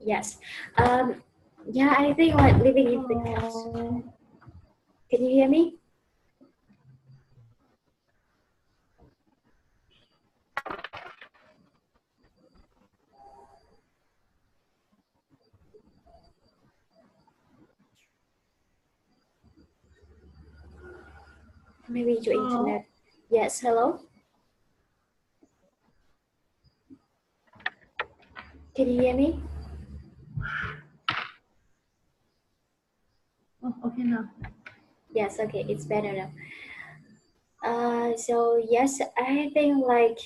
Yes. Yeah, I think like living in the country. Oh, Can you hear me? Maybe your hello. internet. Yes, hello. Can you hear me? Oh, okay now. Yes, okay, it's better now. So yes, I think like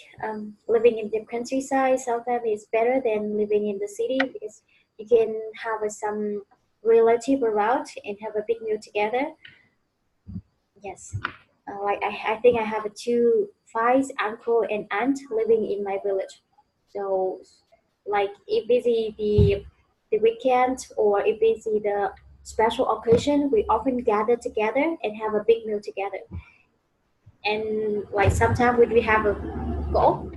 living in the countryside sometimes is better than living in the city because you can have some relative around and have a big meal together. Yes, like I think I have two five uncle and aunt living in my village. So like if busy the weekend or if busy the special occasion, we often gather together and have a big meal together. And like sometimes we have a goal.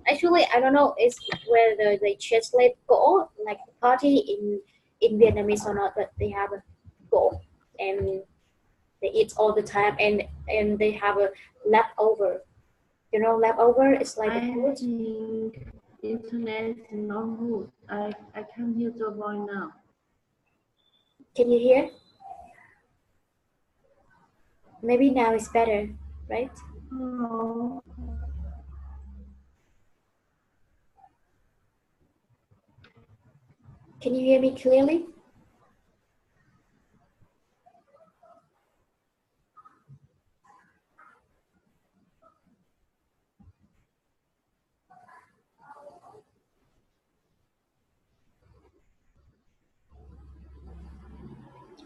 Actually, I don't know it's whether they translate goal like party in Vietnamese or not, but they have a goal and they eat all the time and they have a leftover. You know, leftover is like a I food. think internet is not good. I can't hear your voice now. Can you hear? Maybe now it's better, right? Hello. Can you hear me clearly?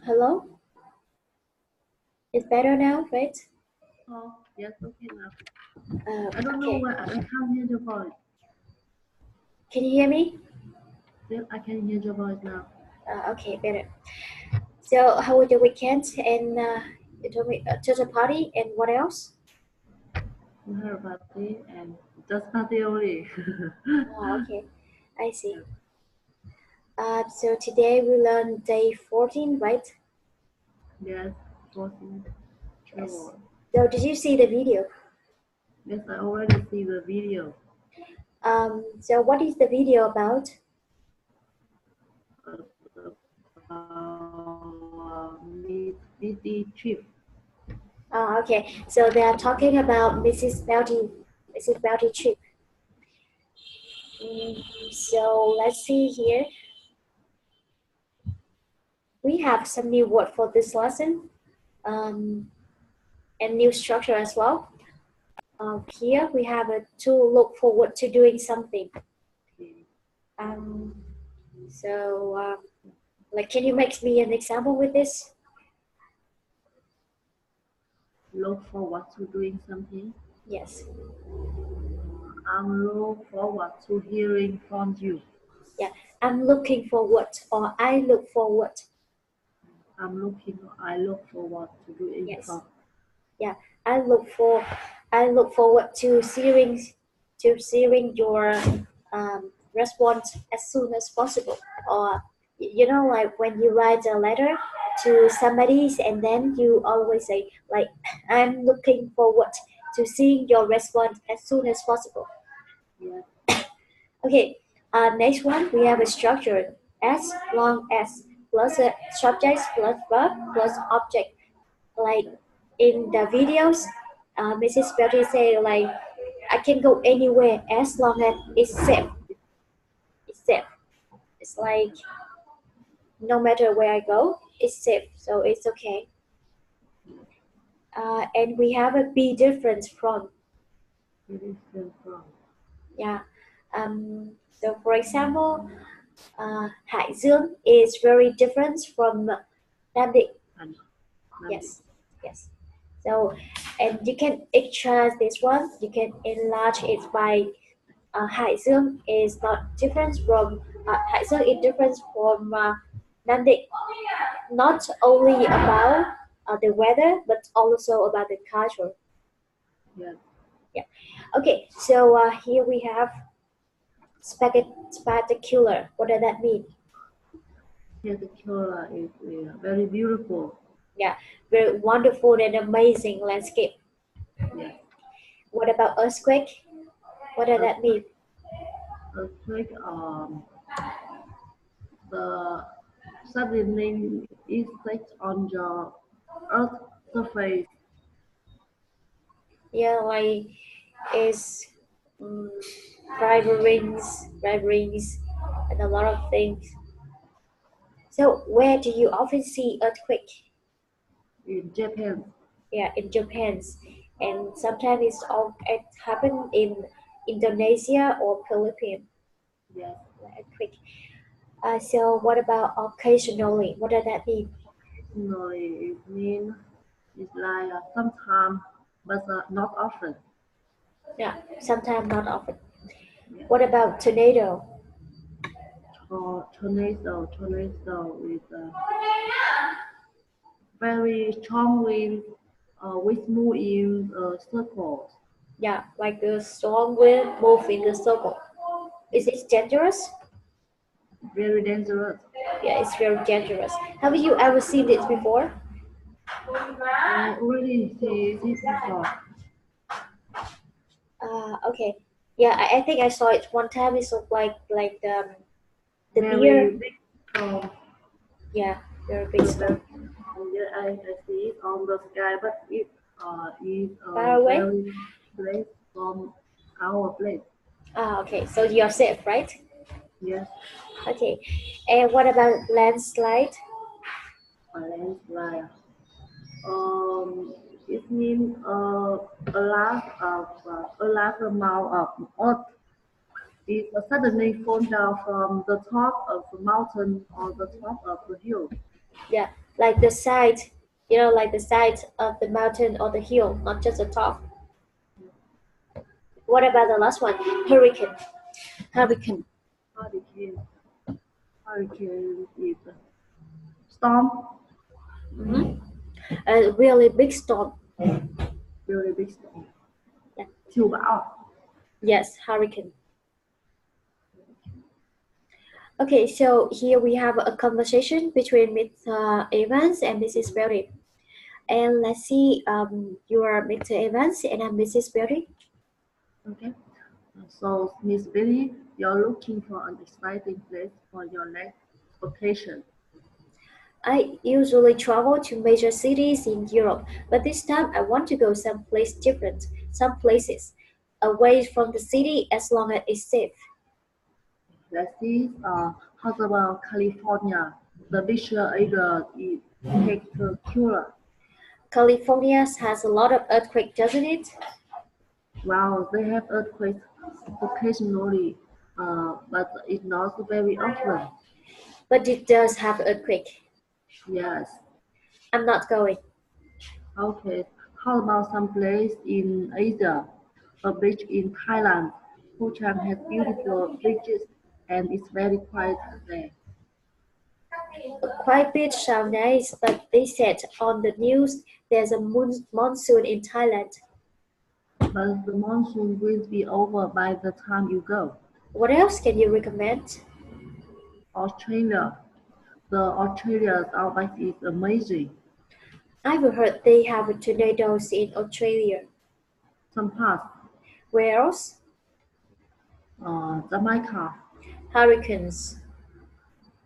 Hello? It's better now, right? Oh, yes, okay now. I don't know Okay. why I can't hear your voice. Can you hear me? Yes, I can hear your voice now. Okay, better. So, how was your weekend? And you told me to the party and what else? We heard about it and just party only. Okay, I see. Yes, So today we learned day 14, right? yes, watching Yes. travel. So did you see the video? Yes, I already see the video. So what is the video about? Midi trip. Okay, so they are talking about Mrs. Bounty trip. So let's see here. We have some new word for this lesson um, and new structure as well. Here we have a to look forward to doing something. Okay. Um, so, like, can you make me an example with this? Look forward to doing something. Yes. I'm look forward to hearing from you. Yeah. I'm looking forward, or I look forward. I look forward to doing Yes. from. Yeah. I look for. I look forward to seeing your response as soon as possible. Or you know, like when you write a letter to somebody, and then you always say like, "I'm looking forward to seeing your response as soon as possible." Yes, Okay, next one we have a structure as long as plus a subject plus verb plus object. Like in the videos, Mrs. Betty say like I can go anywhere as long as it's safe. It's safe. It's like no matter where I go, it's safe, so it's okay. And we have a be different from. it is from. Yeah. So for example, Hải Dương is very different from Nam Định. And Nandi. Yes, yes. So, and you can extract this one. You can enlarge it by Hải Dương is not different from Hải Dương is different from Nam Định. Not only about the weather, but also about the culture. Yes, Yeah. Okay. So here we have spectacular. What does that mean? Yes, the color is very beautiful. Yeah, very wonderful and amazing landscape. Yes, What about earthquake? What does that mean? earthquake, earthquake. The suddenly effect on the Earth surface. Yeah, like is um, rivalries, and a lot of things. So, where do you often see earthquake? In Japan. Yeah, in Japan, and sometimes it happen in Indonesia or Philippines. Yes, Earthquake. So, what about occasionally? What does that mean? no, it means it's like sometimes, but not often. Yeah, sometimes not often. Yes. What about tornado? Tornado with very strong wind, which move in circles. Yeah, like the strong wind move in the circle. Is it dangerous? Very dangerous. Yeah, it's very dangerous. Have you ever seen it before? I already see it before. Okay. Yeah, I think I saw it one time. It's like the Very beer. big storm. Yeah, very big The very storm. yeah, I see it on the sky, but it is Far away. very place from our place. Okay. So you're safe, right? Yes, Okay. And what about landslide? a landslide. Um, it means a large amount of earth is suddenly fall down from the top of the mountain or the top of the hill. Yeah, like the side. Like the side of the mountain or the hill, not just the top. What about the last one? Hurricane. Hurricane. Hurricane, hurricane is a storm, Mm-hmm. A really big storm. very big storm. Yeah. Siêu bão. Yes, hurricane. Okay, so here we have a conversation between Mr. Evans and Mrs. Berry. And let's see, you are Mr. Evans and I'm Mrs. Berry. Okay. So, Miss Billy, you're looking for an exciting place for your next vacation. I usually travel to major cities in Europe, but this time I want to go someplace different, some places away from the city as long as it's safe. Let's see, how about California? The visual area is spectacular. California has a lot of earthquake, doesn't it? Wow, they have earthquakes occasionally, but it's not very often. But it does have earthquake. Yes. I'm not going. Okay. How about some place in Asia? A beach in Thailand. Ho Chi Minh has beautiful beaches and it's very quiet there. A quiet beach sounds nice, but they said on the news there's a monsoon in Thailand. But the monsoon will be over by the time you go. What else can you recommend? Australia. The Australia's outback is amazing. I've heard they have tornadoes in Australia. Some parts, Where else? Jamaica, Hurricanes,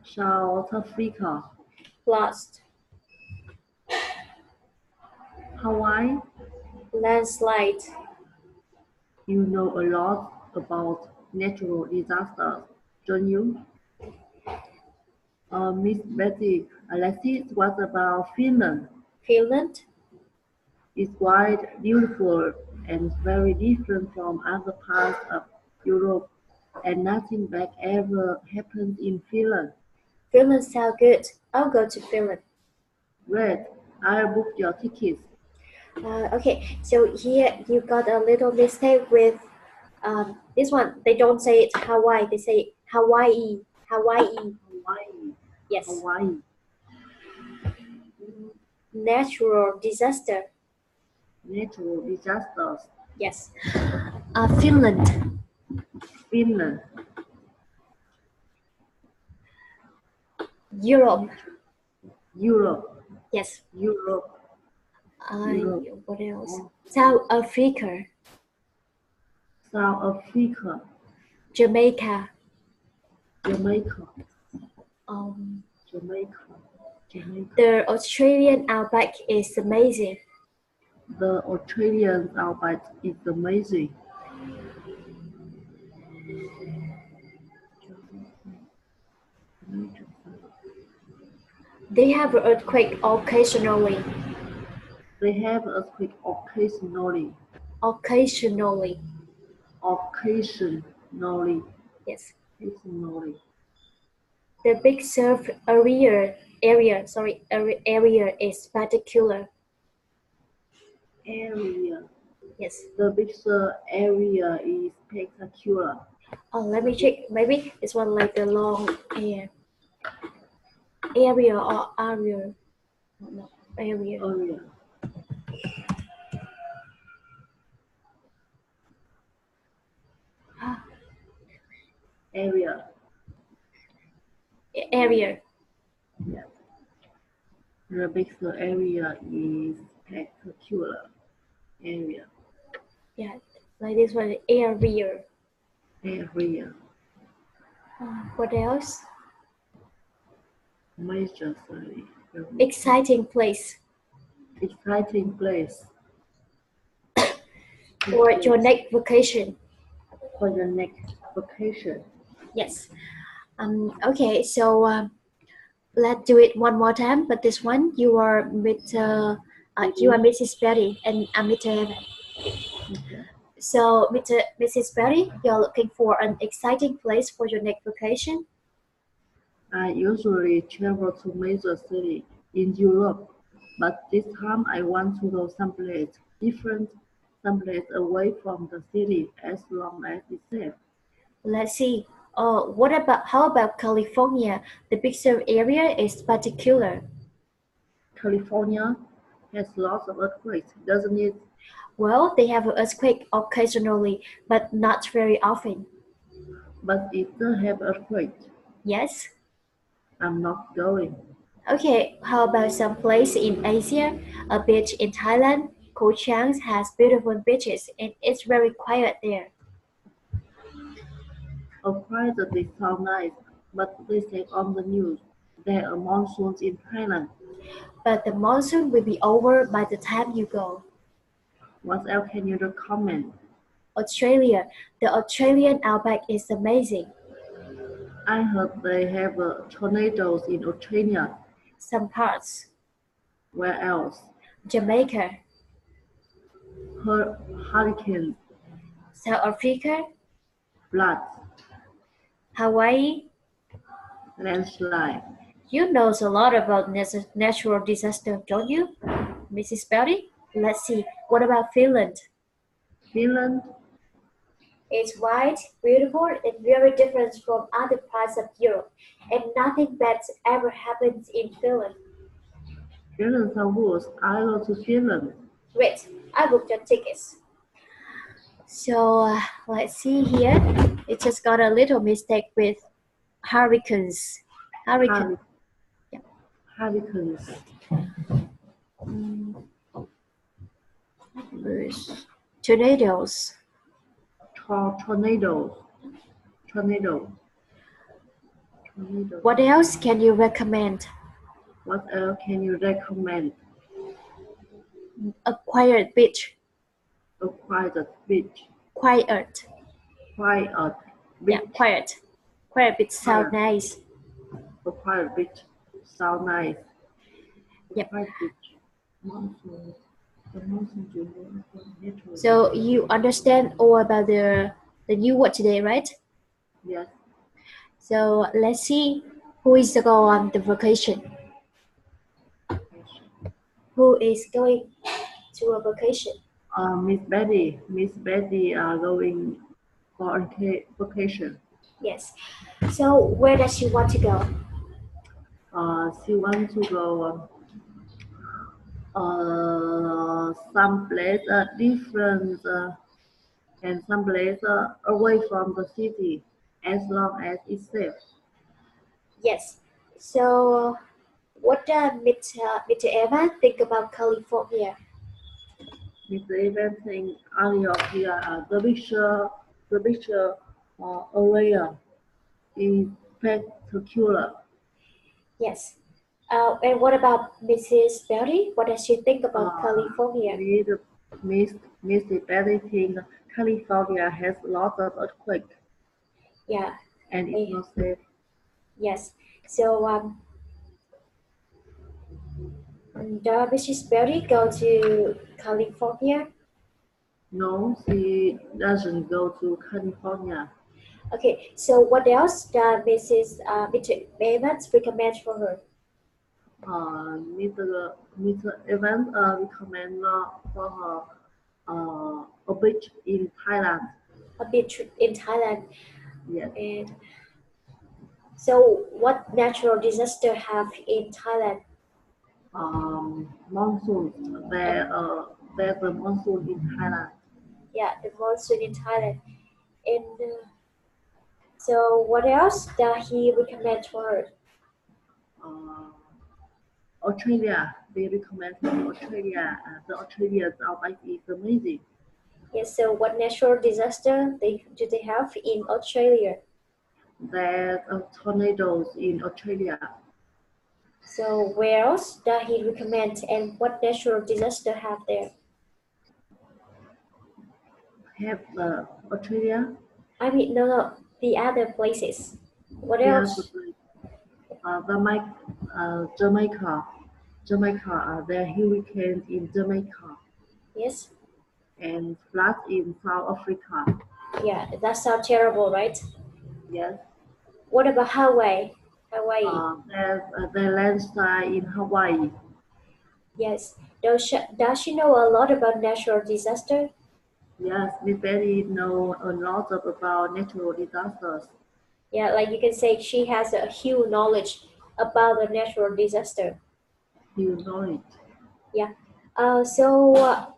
South Africa, floods, Hawaii. landslide. You know a lot about natural disasters, don't you? Miss Betty, let's see what about Finland. Finland? It's quite beautiful and very different from other parts of Europe, and nothing bad ever happened in Finland. Finland sounds good. I'll go to Finland. Great, I'll book your tickets. Okay, so here you got a little mistake with this one. They don't say it Hawaii, they say Hawaii. Hawaii. Hawaii, Yes. Hawaii, Natural disaster. natural disasters, Yes. Finland. Finland, Europe. Europe, Yes. Europe, Europe, What else? oh, South Africa. South Africa, Jamaica. Jamaica, Um, Jamaica, Jamaica. the Australian outback is amazing. The Australian outback is amazing. They have an earthquake occasionally. They have earthquake occasionally. Occasionally. Occasionally. Yes. Occasionally. The big surf area is particular. Area. Yes. The bigger area is spectacular. Oh, let me check. Maybe this one like the long area or area. No, area. Area. Area. Area. Yeah. The bigger area is spectacular. Area. Yeah, like this one, area. Area. What else? Major city. Exciting place Exciting place. for your next vacation. For your next vacation. Yes. Okay, so let's do it one more time. But this one, you are Mrs. Betty, and I'm Mr. Evan. Okay. So, Mrs. Betty, you're looking for an exciting place for your next vacation. I usually travel to major cities in Europe, but this time I want to go someplace different, someplace away from the city as long as it's safe. Let's see. Oh, how about California? The Big Sur area is particular. California has lots of earthquakes, doesn't it? Well, they have an earthquake occasionally, but not very often. But it does have earthquakes. Yes. I'm not going. Okay, how about some place in Asia? A beach in Thailand. Koh Chang has beautiful beaches and it's very quiet there. Of course, they sound nice, but they say on the news there are monsoons in Thailand. But the monsoon will be over by the time you go. What else can you recommend? Australia. The Australian outback is amazing. I heard they have tornadoes in Australia. Some parts. Where else? Jamaica. Hurricanes, South Africa. floods, landslide. You know a lot about natural disaster, don't you, Mrs. Betty? Let's see. What about Finland? Finland, It's white, beautiful, and very different from other parts of Europe, and nothing bad ever happens in Finland. Finland sounds good. I go to Finland. Wait, I booked your tickets. So let's see here. It just got a little mistake with hurricanes. Hurricane. Yeah. Hurricanes, Mm, tornadoes. tornadoes, tornado, tornado. What else can you recommend? What else can you recommend? A quiet beach. A quiet beach. Quiet. Quiet Yeah, beach. quiet. Quiet beach sound nice. A quiet beach. Sound nice. A Yep. quiet beach. Monsoon. The monsoon natural. So you understand all about the new word today, right? Yes. So let's see who is to go on the vacation. Who is going to a vacation? Miss Betty are going for a vacation. Yes. So where does she want to go? She wants to go some place different and some place away from the city as long as it's safe. Yes. So, what Mr. Eva think about California? With everything earlier here, the picture area is spectacular. Yes. And what about Mrs. Berry? What does she think about Uh, California? with Miss Everything, California has lots of earthquakes Yeah. and it's eh, not safe. Yes. So, does Mrs. Berry go to California? No, she doesn't go to California. Okay. So, what else does Mr. Evans recommend for her? Mr. Evans recommend for her a beach in Thailand. A beach in Thailand. Yes, And so, what natural disaster have in Thailand? monsoons. Um, There's a monsoon in Thailand. yeah, the monsoon in Thailand. And so, what else does he recommend for her? Uh, Australia, they recommend from Australia. The Australian outback is amazing. Yes. So, what natural disaster they have in Australia? There's tornadoes in Australia. So, where else does he recommend, and what natural disaster have there? Have Australia, I mean, no, no, the other places. What yes, else? Jamaica, there are hurricanes in Jamaica Yes. and floods in South Africa. Yeah, that sounds terrible, right? Yes, What about Hawaii? Hawaii. there's the landslide in Hawaii. Yes. Does she know a lot about natural disaster? Yes, we very know a lot about natural disasters. Yeah, like you can say she has a huge knowledge about the natural disaster. You know it. Yeah. So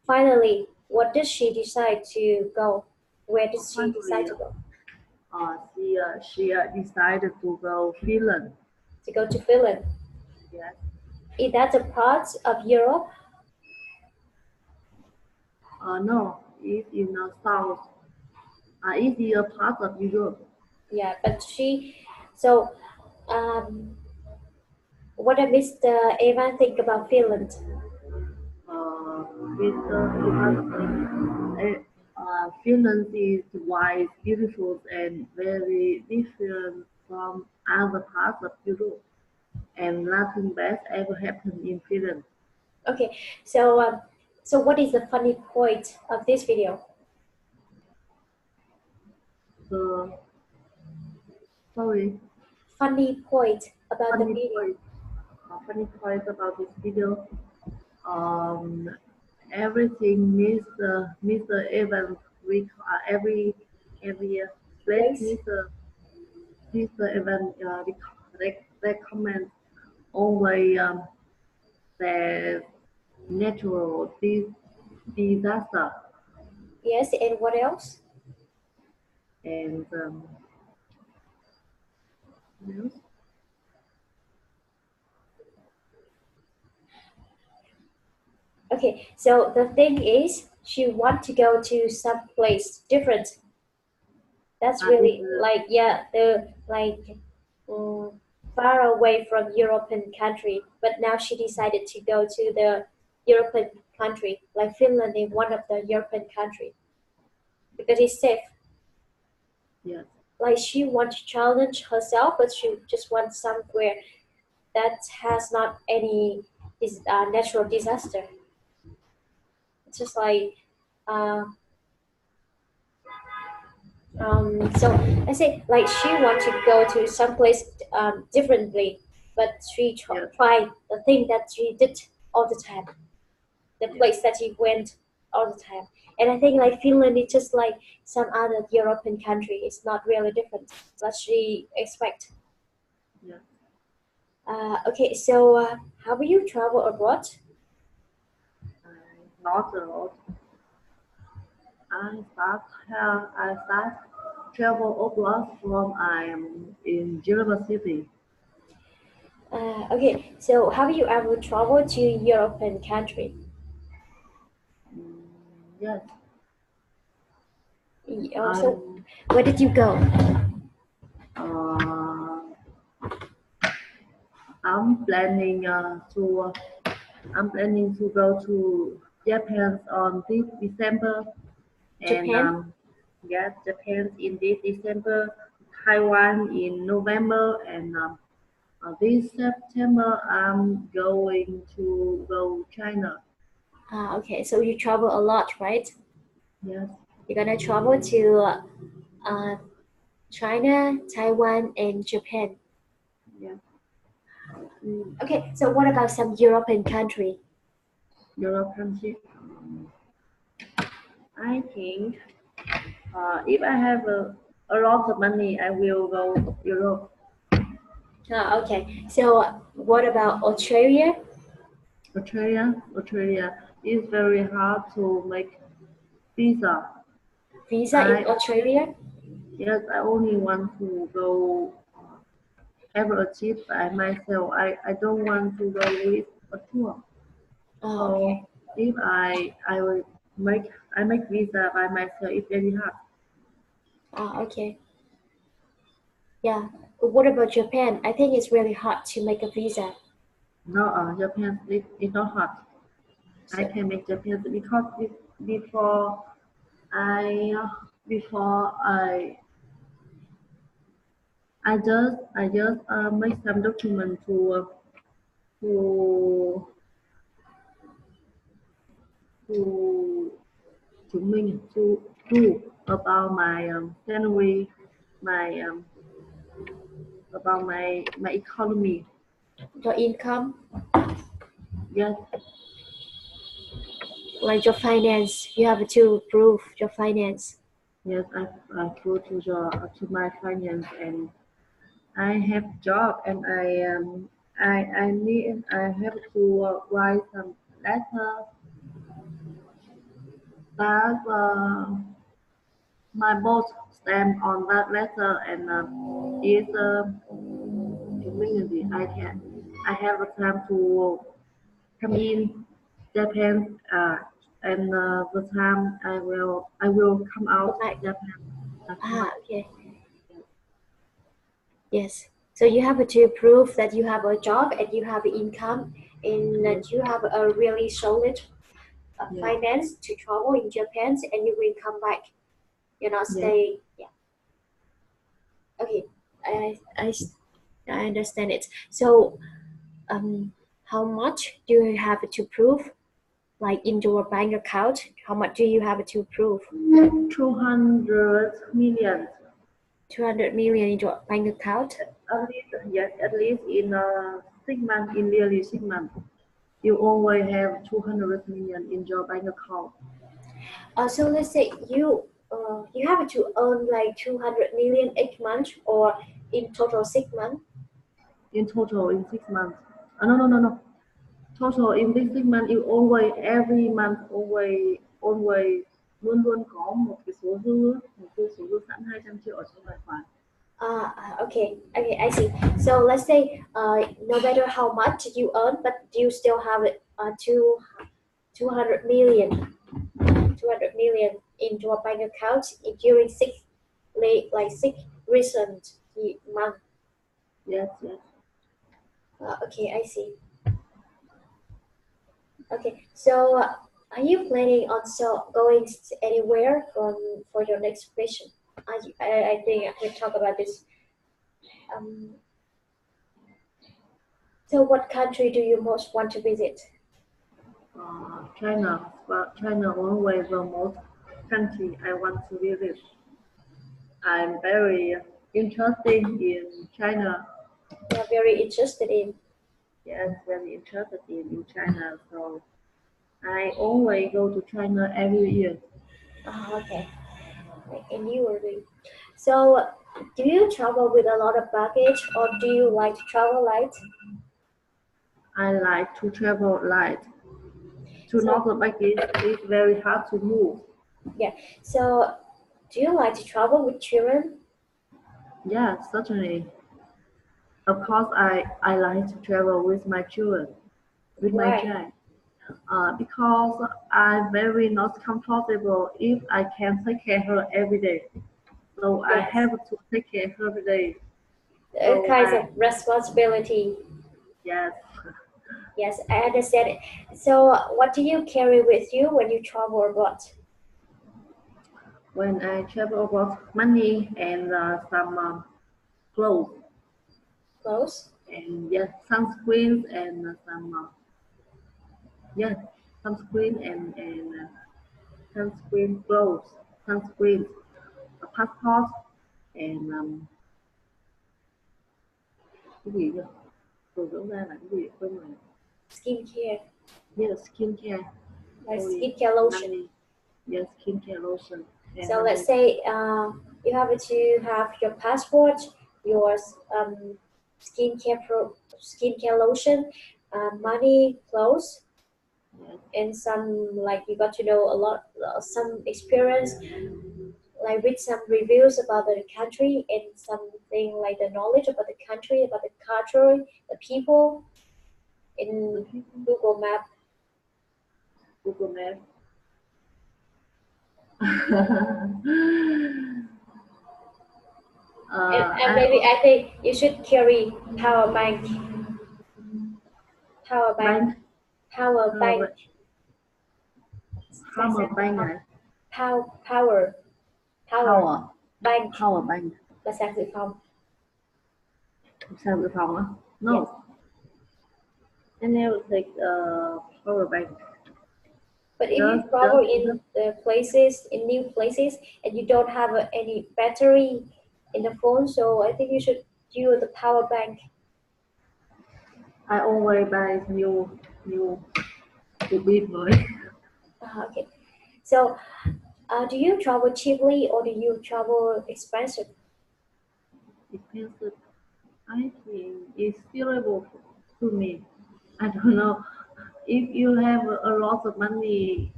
finally, what does she decide to go? Where does she decide Finally, to go? she decided to go Finland. To go to Finland. Yes. Is that a part of Europe? No, it's in the south. It's in a part of Europe. Yeah, but so um, what does Mr. Evan think about Finland? With Finland is wide, beautiful, and very different from other parts of Europe. And nothing bad ever happened in Finland. Okay, so so what is the funny point of this video? The sorry, Funny point about the funny video. point, funny point about this video. Um, Everything Mr. Evans every place Place? Mr. Evans recommend only the natural disaster Yes, and what else? and yes, Okay, so the thing is, she want to go to some place different. That's is really like yeah, the like um, far away from European country. But now she decided to go to the European country, like Finland is one of the European country because it's safe. yes, Like she wants to challenge herself, but she just wants somewhere that has not any natural disaster. It's just like uh, so I say like she wants to go to some place differently, but she yes, tried the thing that she did all the time, the yes, place that she went all the time. And I think like Finland is just like some other European country. It's not really different. That she expect. yes. Okay, so how will you travel abroad? Not a lot. I start travel abroad from I am in Geneva City. Okay, so have you ever traveled to European country? Mm, yes, So I'm where did you go? uh, I'm planning I'm planning to go to Japan on this December, and Japan? yes, Japan in this December, Taiwan in November, and this September I'm going to go China. Okay, so you travel a lot, right? Yes, You're gonna travel to uh, China, Taiwan, and Japan. yes, Okay, so what about some European country? Europe country. I think if I have a lot of money, I will go Europe. Okay, so what about Australia? Australia is very hard to make visa. Visa in I Australia? yes, I only want to go have a trip by myself. I don't want to go with a tour. Okay. So if I will make visa by myself, it's very hard. Okay. Yeah. What about Japan? I think it's really hard to make a visa. No, Japan is not hard. I So, can make Japan because before I before I just make some document to to to me to do about my salary, my about my economy. your income, Yes, like your finance, you have to prove your finance. yes, I go to my finance, and I have job, and I have to write some letter that my boss stamp on that letter, and is community. I have a time to come in Japan, and the time I will come Go out back. Japan. I come back. Okay. Yes. So you have to prove that you have a job and you have income and Yes, that you have a really solid yes, finance to travel in Japan and you will come back. You're not yes. staying. Yeah. Okay. I, I, I understand it. So um, how much do you have to prove? Like in your bank account, how much do you have to prove? 200 million. 200 million in your bank account. At least, yes, at least in 6 months, in nearly 6 months, you always have 200 million in your bank account. So let's say you have to earn like 200 million each month or in total 6 months. In total, in 6 months. No, no, no, no. Total in this segment you always every month always luôn luôn có một cái số dư một cái số dư sẵn 200 triệu ở trong tài khoản. Okay, okay, I see. So let's say no matter how much you earn, but you still have 200 million, 200 million in your bank account during like six recent month. Yes, yes. Okay, I see. Okay, so are you planning on going anywhere for your next question? I think we talk about this. Um, so what country do you most want to visit? China, but China always the most country I want to visit. I'm very interested in China. You're very interested in. Yes, very interested in China. So I always go to China every year. Okay, and you already. So, do you travel with a lot of baggage, or do you like to travel light? I like to travel light. To So, not the baggage is very hard to move. yeah. So, do you like to travel with children? Yeah, certainly. Of course, I like to travel with my children, with my Why? child, because I'm very not comfortable if I can take care of her every day. So I Yes, have to take care of her every day. a So kind I, of responsibility. yes, Yes, I understand it. So, what do you carry with you when you travel abroad? when I travel about money and some clothes Clothes, and yes, sunscreens and some yes, sunscreen and sunscreen clothes, sunscreen, a passport and cái gì cơ? Rồi dưỡng da là cái gì quên rồi. skincare, Yes, skincare, like only skincare lotion. money. Yes, skincare lotion and So let's money. say you have to have your passport, your skincare lotion, money, clothes, Yes, and some like you got to know a lot, some experience, like read some reviews about the country and something like the knowledge about the country, about the culture, the people the in people, Google Map. Google Maps. And I maybe I think you should carry power bank, power bank, bank, power bank. power, Tại power sao không bank học? này, Power power, bank power bank. là sạc dự phòng. Sao dự phòng á? Yes. No, I never take power bank. But if you travel Just in the places, in new places, and you don't have any battery in the phone, so I think you should use the power bank. I always buy new to beat mới. Okay. So, do you travel cheaply or do you travel expensive? Expensive. I think it's suitable to me. I don't know. If you have a lot of money,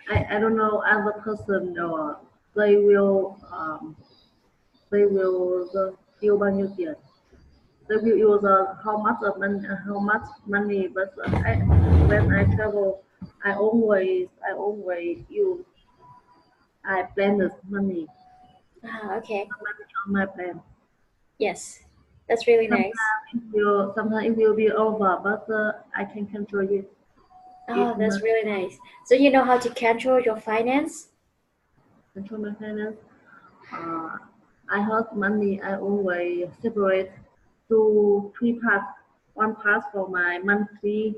I don't know other person or they will they will tiêu bao nhiêu tiền. They will use how much money. But when I travel, I always use I plan the money Okay. on my plan. Yes, that's really nice. Sometimes it will be over, but I can control it. Oh, If that's not really nice. So you know how to control your finance? control my finance, uh, I have money. I always separate to three parts. One part for my monthly,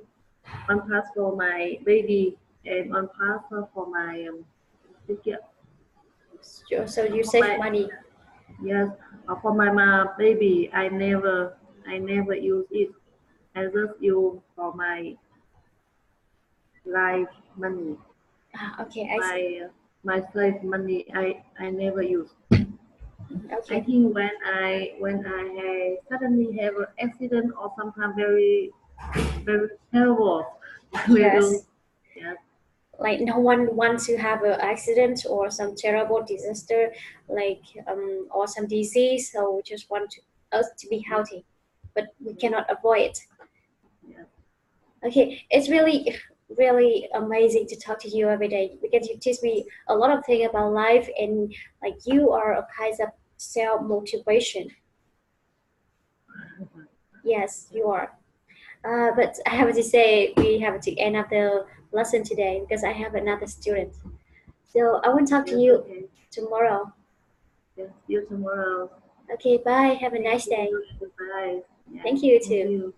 one part for my baby, and one part for my ticket. So you For save my money. yes, for my baby, I never use it. I just use for my life money. Okay, I see. My save money I never use. I Okay. think when I suddenly have an accident or sometimes very terrible, we will Yes. yes Like no one wants to have an accident or some terrible disaster, like or some disease. So we just want us to be yes healthy, but we yes cannot avoid it. yes. Okay, it's really amazing to talk to you every day because you teach me a lot of things about life and like you are a kind of self motivation. Yes, you are. But I have to say we have to end up the lesson today because I have another student. So I will talk to Yes, you okay. tomorrow. Yes, see you tomorrow. Okay, bye. Have a Thank nice day. you. Goodbye. Yes, Thank you thank too. you.